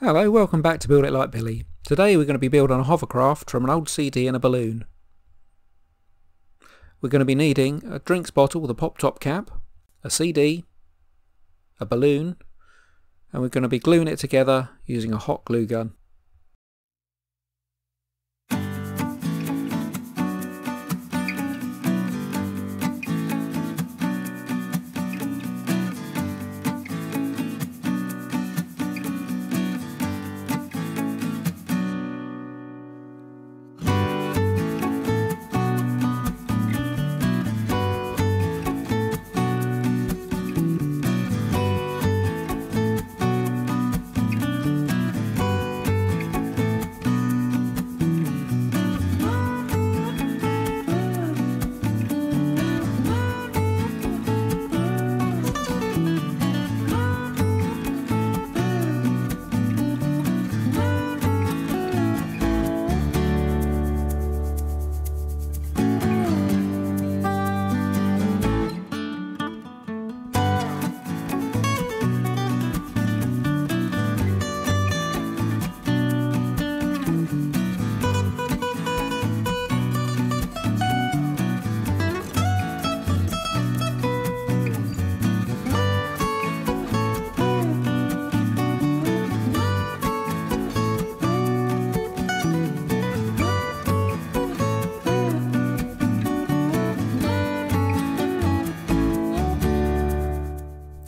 Hello, welcome back to Build It Like Billy. Today we're going to be building a hovercraft from an old CD and a balloon. We're going to be needing a drinks bottle with a pop top cap, a CD, a balloon, and we're going to be gluing it together using a hot glue gun.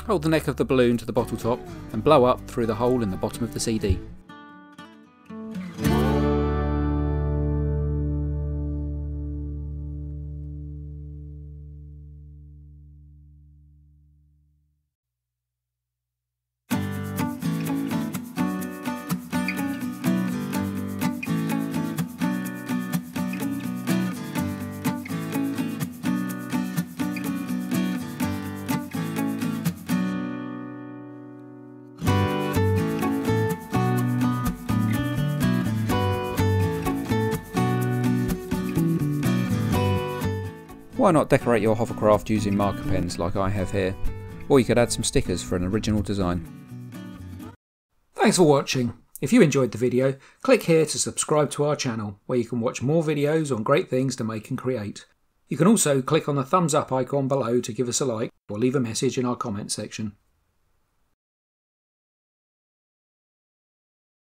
Hold the neck of the balloon to the bottle top and blow up through the hole in the bottom of the CD. Why not decorate your hovercraft using marker pens like I have here, or you could add some stickers for an original design. Thanks for watching. If you enjoyed the video, click here to subscribe to our channel, where you can watch more videos on great things to make and create. You can also click on the thumbs up icon below to give us a like, or leave a message in our comments section.